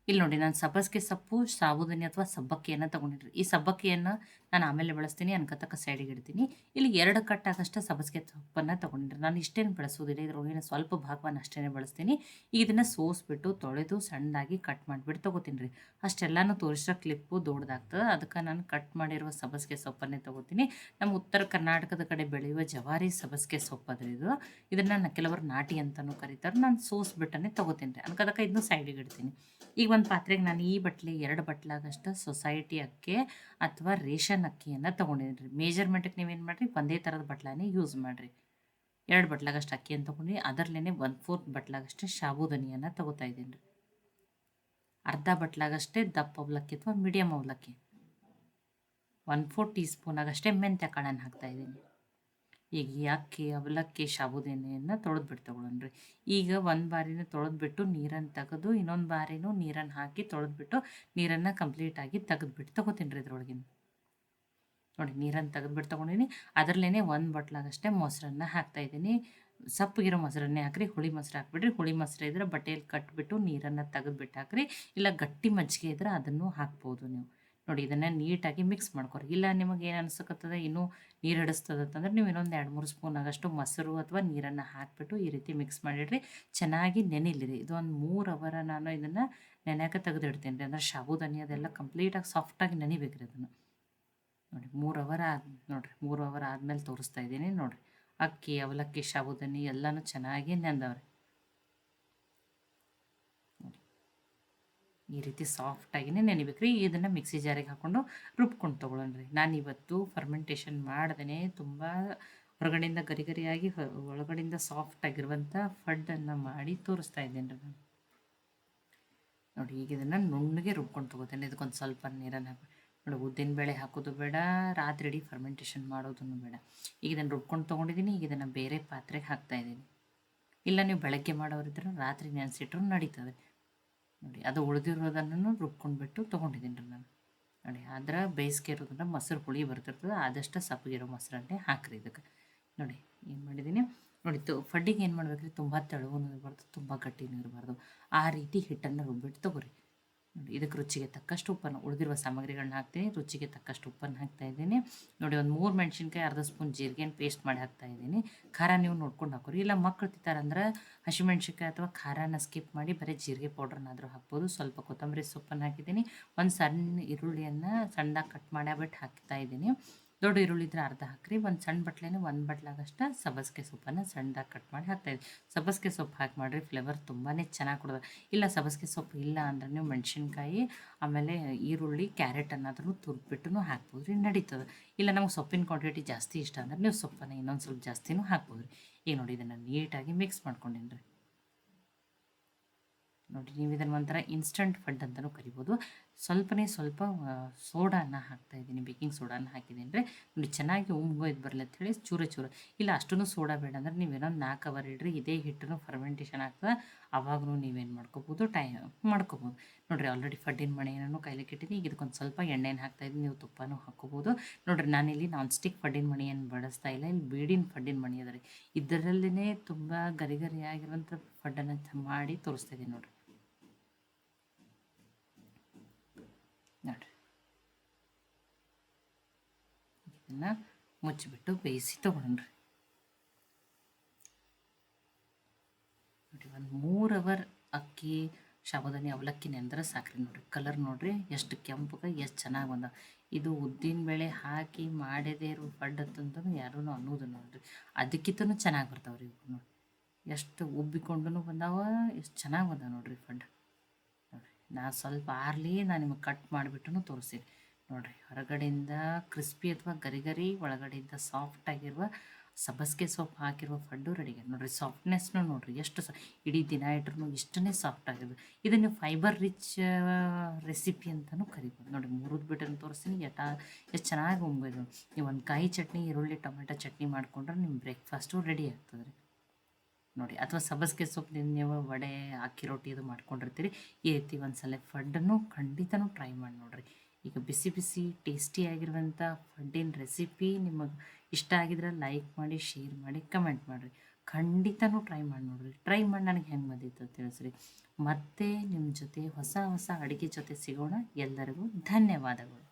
ಇಲ್ಲಿ ನೋಡಿ ನಾನು ಸಬ್ಬಸಿಗೆ ಸೊಪ್ಪು, ಸಾಬೂದನಿ ಅಥವಾ ಸಬ್ಬಕ್ಕಿಯನ್ನು ತೊಗೊಂಡಿದ್ರಿ. ಈ ಸಬ್ಬಕ್ಕಿಯನ್ನು ನಾನು ಆಮೇಲೆ ಬಳಸ್ತೀನಿ, ಅನ್ಕತಕ್ಕ ಸೈಡಿಗೆ ಇಡ್ತೀನಿ. ಇಲ್ಲಿ 2 ಕಟ್ಟಾಗಷ್ಟು ಸಬ್ಬಸಿಗೆ ಸೊಪ್ಪನ್ನು ತೊಗೊಂಡಿದ್ರಿ. ನಾನು ಇಷ್ಟೇನು ಬಳಸೋದಿಲ್ಲ, ಇದ್ರೊಳಗಿನ ಸ್ವಲ್ಪ ಭಾಗವನ್ನು ಅಷ್ಟೇ ಬಳಸ್ತೀನಿ. ಈಗ ಇದನ್ನು ಸೋಸ್ಬಿಟ್ಟು ತೊಳೆದು ಸಣ್ಣದಾಗಿ ಕಟ್ ಮಾಡಿಬಿಟ್ಟು ತೊಗೋತೀನಿ ರೀ. ಅಷ್ಟೆಲ್ಲನೂ ತೋರಿಸೋ ಕ್ಲಿಪ್ಪು ದೊಡ್ಡದಾಗ್ತದೆ, ಅದಕ್ಕೆ ನಾನು ಕಟ್ ಮಾಡಿರುವ ಸಬ್ಬಸಿಗೆ ಸೊಪ್ಪನ್ನೇ ತೊಗೋತೀನಿ. ನಮ್ಮ ಉತ್ತರ ಕರ್ನಾಟಕದ ಕಡೆ ಬೆಳೆಯುವ ಜವಾರಿ ಸಬ್ಬಸಿಗೆ ಸೊಪ್ಪು ಅದ್ರಿ ಇದು. ಇದನ್ನು ಕೆಲವರು ನಾಟಿ ಅಂತಲೂ ಕರೀತಾರೆ. ನಾನು ಸೋಸ್ಬಿಟ್ಟನೆ ತೊಗೋತೀನಿ ರೀ. ಅನ್ಕದಕ್ಕೆ ಇದನ್ನು ಸೈಡಿಗೆ ಇಡ್ತೀನಿ. ಈಗ ಒಂದು ಪಾತ್ರೆಗೆ ನಾನು ಈ ಬಟ್ಲಿ 2 ಬಟ್ಲಾಗಷ್ಟು ಸೊಸೈಟಿ ಅಕ್ಕಿ ಅಥವಾ ರೇಷನ್ ಅಕ್ಕಿಯನ್ನು ತೊಗೊಂಡಿದ್ದೀನಿ. ಮೆಜರ್ಮೆಂಟಿಗೆ ನೀವೇನು ಮಾಡಿರಿ, ಒಂದೇ ಥರದ ಬಟ್ಲಾನೇ ಯೂಸ್ ಮಾಡಿರಿ. 2 ಬಟ್ಲಾಗಷ್ಟು ಅಕ್ಕಿಯನ್ನು ತೊಗೊಂಡು ಅದರಲ್ಲೇ 1/4 ಬಟ್ಲಾಗಷ್ಟು ಸಾಬೂದನಿಯನ್ನು ತೊಗೋತಾ ಇದ್ದೀನಿ ರೀ. ಅರ್ಧ ಬಟ್ಲಾಗಷ್ಟೇ ದಪ್ಪ ಅವಲಕ್ಕಿ ಅಥವಾ ಮೀಡಿಯಮ್ ಅವಲಕ್ಕಿ, 1/4 ಟೀ ಸ್ಪೂನಾಗಷ್ಟೇ ಮೆಂತ್ಯ ಕಾಳನ್ನು ಹಾಕ್ತಾಯಿದ್ದೀನಿ. ಈಗ ಈ ಅಕ್ಕಿ, ಅವಲಕ್ಕಿ, ಸಾಬೂದನಿಯನ್ನು ತೊಳೆದ್ಬಿಟ್ಟು ತೊಗೊಳೋಣ್ರಿ. ಈಗ ಒಂದು ಬಾರಿನೂ ತೊಳೆದ್ಬಿಟ್ಟು ನೀರನ್ನು ತೆಗೆದು ಇನ್ನೊಂದು ಬಾರಿನೂ ನೀರನ್ನು ಹಾಕಿ ತೊಳೆದ್ಬಿಟ್ಟು ನೀರನ್ನು ಕಂಪ್ಲೀಟಾಗಿ ತೆಗೆದ್ಬಿಟ್ಟು ತೊಗೋತೀನಿ ರೀ. ಇದ್ರೊಳಗಿನ ನೋಡಿ ನೀರನ್ನು ತೆಗೆದ್ಬಿಟ್ಟು ತೊಗೊಂಡಿನಿ. ಅದರಲ್ಲೇ 1 ಬಟ್ಲಾಗಷ್ಟೇ ಮೊಸರನ್ನ ಹಾಕ್ತಾಯಿದ್ದೀನಿ. ಸಪ್ಪಗಿರೋ ಮೊಸರನ್ನೇ ಹಾಕ್ರಿ, ಹುಳಿ ಮೊಸರು ಹಾಕ್ಬಿಡ್ರಿ. ಹುಳಿ ಮೊಸರು ಇದ್ರೆ ಬಟ್ಟೆಯಲ್ಲಿ ಕಟ್ಬಿಟ್ಟು ನೀರನ್ನು ತೆಗೆದ್ಬಿಟ್ಟು ಹಾಕ್ರಿ. ಇಲ್ಲ ಗಟ್ಟಿ ಮಜ್ಜಿಗೆ ಇದ್ರೆ ಅದನ್ನು ಹಾಕ್ಬೋದು ನೀವು. ನೋಡಿ ಇದನ್ನು ನೀಟಾಗಿ ಮಿಕ್ಸ್ ಮಾಡ್ಕೊರಿ. ಇಲ್ಲ ನಿಮಗೆ ಏನು ಅನ್ಸಕತ್ತದ ಇನ್ನೂ ನೀರು ಹಿಡಿಸ್ತದ ಅಂತಂದ್ರೆ ನೀವು ಇನ್ನೊಂದು 2-3 ಸ್ಪೂನ್ ಆಗಷ್ಟು ಮೊಸರು ಅಥವಾ ನೀರನ್ನು ಹಾಕಿಬಿಟ್ಟು ಈ ರೀತಿ ಮಿಕ್ಸ್ ಮಾಡಿಡ್ರಿ. ಚೆನ್ನಾಗಿ ನೆನಿಲಿರಿ. ಇದು ಒಂದು 3 ಅವರ್ ನಾನು ಇದನ್ನು ನೆನೆಯೋಕೆ ತೆಗೆದಿಡ್ತೀನಿ ರೀ. ಅಂದ್ರೆ ಸಾಬೂದನಿ ಅದೆಲ್ಲ ಕಂಪ್ಲೀಟಾಗಿ ಸಾಫ್ಟಾಗಿ ನೆನಿಬೇಕು ರೀ ಅದನ್ನು. ನೋಡಿ 3 ಅವರ್ ನೋಡಿರಿ 3 ಅವರ್ ಆದಮೇಲೆ ತೋರಿಸ್ತಾ ಇದ್ದೀನಿ. ನೋಡಿರಿ ಅಕ್ಕಿ, ಅವಲಕ್ಕಿ, ಸಾಬೂದನಿ ಎಲ್ಲನೂ ಚೆನ್ನಾಗಿ ನೆಂದವ್ರಿ. ನೋಡಿ ಈ ರೀತಿ ಸಾಫ್ಟಾಗಿನೇ ನೆನಿಬೇಕು ರೀ. ಇದನ್ನು ಮಿಕ್ಸಿ ಜಾರಿಗೆ ಹಾಕ್ಕೊಂಡು ರುಬ್ಕೊಂಡು ತೊಗೊಳ್ಳೋಣ್ರಿ. ನಾನಿವತ್ತು ಫರ್ಮೆಂಟೇಷನ್ ಮಾಡ್ದೇ ತುಂಬ ಹೊರಗಡೆಯಿಂದ ಗರಿ ಗರಿಯಾಗಿ ಒಳಗಡೆಯಿಂದ ಸಾಫ್ಟಾಗಿರುವಂಥ ಫಡ್ಡನ್ನು ಮಾಡಿ ತೋರಿಸ್ತಾ ಇದ್ದೇನೆ ರೀ ನಾನು. ನೋಡಿ ಈಗ ಇದನ್ನು ನುಣ್ಣಗೆ ರುಬ್ಕೊಂಡು ತೊಗೋತೇನೆ. ಇದಕ್ಕೊಂದು ಸ್ವಲ್ಪ ನೀರನ್ನು ಹಾಕಿ ನೋಡಿ. ಉದ್ದಿನಬೇಳೆ ಹಾಕೋದು ಬೇಡ, ರಾತ್ರಿ ಇಡೀ ಫರ್ಮೆಂಟೇಷನ್ ಮಾಡೋದನ್ನು ಬೇಡ. ಈಗ ಇದನ್ನು ರುಬ್ಕೊಂಡು ತೊಗೊಂಡಿದ್ದೀನಿ. ಈಗ ಇದನ್ನು ಬೇರೆ ಪಾತ್ರೆಗೆ ಹಾಕ್ತಾಯಿದ್ದೀನಿ. ಇಲ್ಲ ನೀವು ಬೆಳಗ್ಗೆ ಮಾಡೋರಿದ್ರೆ ರಾತ್ರಿ ನೆನೆಸಿಟ್ರು ನಡೀತದೆ. ನೋಡಿ ಅದು ಉಳಿದಿರೋದನ್ನು ರುಬ್ಕೊಂಡ್ಬಿಟ್ಟು ತೊಗೊಂಡಿದ್ದೀನಿ ರೀ ನಾನು. ನೋಡಿ ಆದ್ರೆ ಬೇಯಿಸ್ಕೆ ಇರೋದನ್ನ ಮೊಸರು ಹುಳಿ ಬರ್ತಿರ್ತದೆ, ಆದಷ್ಟು ಸಪ್ಪಗಿರೋ ಮೊಸರನ್ನೇ ಹಾಕ್ರಿ ಇದಕ್ಕೆ. ನೋಡಿ ಏನು ಮಾಡಿದ್ದೀನಿ ನೋಡಿ. ಫಡ್ಡಿಗೆ ಏನು ಮಾಡ್ಬೇಕ್ರಿ, ತುಂಬ ತೆಳುವೂ ಇರಬಾರ್ದು, ತುಂಬ ಗಟ್ಟಿನೂ ಇರಬಾರ್ದು. ಆ ರೀತಿ ಹಿಟ್ಟನ್ನು ರುಬ್ಬಿಟ್ಟು ತೊಗೊರಿ. ನೋಡಿ ಇದಕ್ಕೆ ರುಚಿಗೆ ತಕ್ಕಷ್ಟು ಉಪ್ಪನ್ನು, ಉಳಿದಿರುವ ಸಾಮಗ್ರಿಗಳನ್ನ ಹಾಕ್ತೀನಿ. ರುಚಿಗೆ ತಕ್ಕಷ್ಟು ಉಪ್ಪನ್ನು ಹಾಕ್ತಾಯಿದ್ದೀನಿ. ನೋಡಿ ಒಂದು 3 ಮೆಣಸಿನ್ಕಾಯಿ, ಅರ್ಧ ಸ್ಪೂನ್ ಜೀರಿಗೆನ ಪೇಸ್ಟ್ ಮಾಡಿ ಹಾಕ್ತಾಯಿದ್ದೀನಿ. ಖಾರ ನೀವು ನೋಡ್ಕೊಂಡು ಹಾಕೋರಿ. ಇಲ್ಲ ಮಕ್ಕಳು ತಿಂತಾರಂದ್ರೆ ಹಸಿಮೆಣ್ಸಿನ್ಕಾಯಿ ಅಥವಾ ಖಾರನ ಸ್ಕಿಪ್ ಮಾಡಿ ಬರೀ ಜೀರಿಗೆ ಪೌಡ್ರನ್ನಾದರೂ ಹಾಕ್ಬೋದು. ಸ್ವಲ್ಪ ಕೊತ್ತಂಬರಿ ಸೊಪ್ಪನ್ನು ಹಾಕಿದ್ದೀನಿ. ಒಂದು ಸಣ್ಣ ಈರುಳ್ಳಿಯನ್ನು ಸಣ್ಣದಾಗಿ ಕಟ್ ಮಾಡಿಬಿಟ್ಟು ಹಾಕ್ತಾಯಿದ್ದೀನಿ. ದೊಡ್ಡ ಈರುಳ್ಳಿ ಇದ್ರೆ ಅರ್ಧ ಹಾಕ್ರಿ. ಒಂದು ಸಣ್ಣ ಬಟ್ಲೇನೆ 1 ಬಟ್ಲಾಗಷ್ಟು ಸಬ್ಬಸಿಗೆ ಸೊಪ್ಪನ್ನು ಸಣ್ಣದಾಗಿ ಕಟ್ ಮಾಡಿ ಹಾಕ್ತಾಯಿದ್ದೀನಿ. ಸಬ್ಬಸಿಗೆ ಸೊಪ್ಪು ಹಾಕಿ ಮಾಡಿರಿ, ಫ್ಲೇವರ್ ತುಂಬಾ ಚೆನ್ನಾಗಿ ಕೊಡೋದು. ಇಲ್ಲ ಸಬ್ಬಸಿಗೆ ಸೊಪ್ಪು ಇಲ್ಲ ಅಂದ್ರೆ ನೀವು ಮೆಣಸಿನ್ಕಾಯಿ ಆಮೇಲೆ ಈರುಳ್ಳಿ, ಕ್ಯಾರೆಟನ್ನಾದ್ರೂ ತುರ್ದ್ಬಿಟ್ಟು ಹಾಕ್ಬೋದು ರೀ, ನಡೀತದೆ. ಇಲ್ಲ ನಮಗೆ ಸೊಪ್ಪಿನ ಕ್ವಾಂಟಿಟಿ ಜಾಸ್ತಿ ಇಷ್ಟ ಅಂದ್ರೆ ನೀವು ಸೊಪ್ಪನ್ನು ಇನ್ನೊಂದು ಸ್ವಲ್ಪ ಜಾಸ್ತಿನೂ ಹಾಕ್ಬೋದು ರೀ. ಈಗ ನೋಡಿ ಇದನ್ನು ನೀಟಾಗಿ ಮಿಕ್ಸ್ ಮಾಡ್ಕೊಂಡೀನಿ ರೀ. ನೋಡಿ ನೀವು ಇದನ್ನು ಒಂಥರ ಇನ್ಸ್ಟಂಟ್ ಫಡ್ ಅಂತಲೂ ಕರಿಬೋದು. ಸ್ವಲ್ಪ ಸೋಡಾನ ಹಾಕ್ತಾಯಿದ್ದೀನಿ, ಬೇಕಿಂಗ್ ಸೋಡಾನ ಹಾಕಿದ್ದೀನಿ ರೀ. ನೋಡಿ ಚೆನ್ನಾಗಿ ಉಮ್ಗೊಯ್ದು ಬರಲಿ ಅಂಥೇಳಿ ಚೂರು. ಇಲ್ಲ ಅಷ್ಟೂ ಸೋಡಾ ಬೇಡ ಅಂದ್ರೆ ನೀವೇನೊಂದು 4 ಅವರ್ ಇಡ್ರಿ. ಇದೇ ಹಿಟ್ಟನ್ನು ಫರ್ಮೆಂಟೇಷನ್ ಆಗ್ತದೆ, ಅವಾಗೂ ನೀವೇನು ಮಾಡ್ಕೋಬೋದು, ಮಾಡ್ಕೋಬೋದು. ನೋಡಿರಿ ಆಲ್ರೆಡಿ ಫಡ್ಡಿನ ಮಣೆಯನ್ನು ಕೈಲಿಕ್ಕೆ ಇಟ್ಟಿದ್ದೀನಿ. ಈಗ ಇದಕ್ಕೊಂದು ಸ್ವಲ್ಪ ಎಣ್ಣೆನ ಹಾಕ್ತಾಯಿದ್ದೀನಿ. ನೀವು ತುಪ್ಪನೂ ಹಾಕ್ಕೋಬೋದು. ನೋಡಿರಿ ನಾನಿಲ್ಲಿ ನಾನ್ ಸ್ಟಿಕ್ ಫಡ್ಡಿನ ಮಣಿಯನ್ನು ಬಳಸ್ತಾ ಇಲ್ಲ, ಇಲ್ಲಿ ಬೀಡಿನ ಫಡ್ಡಿನ ಮಣಿ ಅದ ರೀ. ಇದರಲ್ಲೇ ತುಂಬ ಗರಿಯಾಗಿರುವಂಥ ಫಡ್ಡನ್ನು ಮಾಡಿ ತೋರಿಸ್ತಾ ಇದ್ದೀನಿ ನೋಡಿರಿ. ನೋಡಿರಿ ಇದನ್ನು ಮುಚ್ಚಿಬಿಟ್ಟು ಬೇಯಿಸಿ ತೊಗೊಳ್ರಿ. ನೋಡಿ ಒಂದು 3 ಅವರ್ ಅಕ್ಕಿ, ಸಾಬೂದನಿ, ಅವಲಕ್ಕಿ ನೆಂದ್ರೆ ಸಾಕ್ರಿ. ನೋಡಿರಿ ಕಲರ್ ನೋಡಿರಿ ಎಷ್ಟು ಕೆಂಪಗೆ ಎಷ್ಟು ಚೆನ್ನಾಗಿ ಬಂದ. ಇದು ಉದ್ದಿನಬೇಳೆ ಹಾಕಿ ಮಾಡದೇ ಇರೋ ಫಡ್ ಅಂತಂದ್ರೆ ಯಾರೂ ಅನ್ನೋದು ನೋಡಿರಿ. ಅದಕ್ಕಿಂತನೂ ಚೆನ್ನಾಗಿ ಬರ್ತಾವೆ ರೀ ಇವು. ನೋಡಿ ಎಷ್ಟು ಉಬ್ಬಿಕೊಂಡು ಬಂದಾವ, ಎಷ್ಟು ಚೆನ್ನಾಗಿ ಬಂದಾವ ನೋಡಿರಿ ಫಡ್. ನೋಡಿರಿ ನಾನು ಸ್ವಲ್ಪ ಆರ್ಲಿ ನಾನು ನಿಮಗೆ ಕಟ್ ಮಾಡಿಬಿಟ್ಟು ತೋರಿಸ್ತೀನಿ. ನೋಡಿರಿ ಹೊರಗಡೆಯಿಂದ ಕ್ರಿಸ್ಪಿ ಅಥವಾ ಗರಿ ಒಳಗಡೆಯಿಂದ ಸಾಫ್ಟಾಗಿರುವ ಸಬ್ಬಸಿಗೆ ಸೊಪ್ಪು ಹಾಕಿರುವ ಫಡ್ಡು ರೆಡಿ. ನೋಡಿರಿ ಸಾಫ್ಟ್ನೆಸ್ನು ನೋಡಿರಿ ಎಷ್ಟು ಇಡೀ ದಿನ ಇಟ್ರೂ ಇಷ್ಟೇ ಸಾಫ್ಟ್ ಆಗಿರೋದು. ಇದನ್ನು ಫೈಬರ್ ರಿಚ್ ರೆಸಿಪಿ ಅಂತಲೂ ಕರಿಬೋದು. ನೋಡಿ ಮುರಿದ್ಬಿಟ್ಟು ತೋರಿಸ್ತೀನಿ ಎಷ್ಟು ಚೆನ್ನಾಗಿ ಉಂಬೋದು. ನೀವು ಒಂದು ಕಾಯಿ ಚಟ್ನಿ, ಈರುಳ್ಳಿ ಟೊಮೆಟೊ ಚಟ್ನಿ ಮಾಡಿಕೊಂಡ್ರೆ ನಿಮ್ಮ ಬ್ರೇಕ್ಫಾಸ್ಟು ರೆಡಿ ಆಗ್ತದೆ ರೀ. ನೋಡಿ ಅಥವಾ ಸಬ್ಬಸಿಗೆ ಸೊಪ್ಪಿನಿಂದ ನೀವು ವಡೆ, ಅಕ್ಕಿ ರೊಟ್ಟಿ ಇದು ಮಾಡ್ಕೊಂಡಿರ್ತೀರಿ. ಈ ರೀತಿ ಒಂದ್ಸಲ ಫಡ್ಡನ್ನು ಖಂಡಿತನೂ ಟ್ರೈ ಮಾಡಿ ನೋಡಿರಿ. ಈಗ ಬಿಸಿ ಟೇಸ್ಟಿಯಾಗಿರುವಂಥ ಫಡ್ಡಿನ ರೆಸಿಪಿ ನಿಮಗೆ ಇಷ್ಟ ಆಗಿದ್ರೆ ಲೈಕ್ ಮಾಡಿ, ಶೇರ್ ಮಾಡಿ, ಕಮೆಂಟ್ ಮಾಡಿರಿ. ಖಂಡಿತನೂ ಟ್ರೈ ಮಾಡಿ ನೋಡಿರಿ. ಟ್ರೈ ಮಾಡಿ ನನಗೆ ಹೆಂಗೆ ಬಂದಿತ್ತು ತಿಳಿಸ್ರಿ. ಮತ್ತೆ ನಿಮ್ಮ ಜೊತೆ ಹೊಸ ಹೊಸ ಅಡುಗೆ ಜೊತೆ ಸಿಗೋಣ. ಎಲ್ಲರಿಗೂ ಧನ್ಯವಾದಗಳು.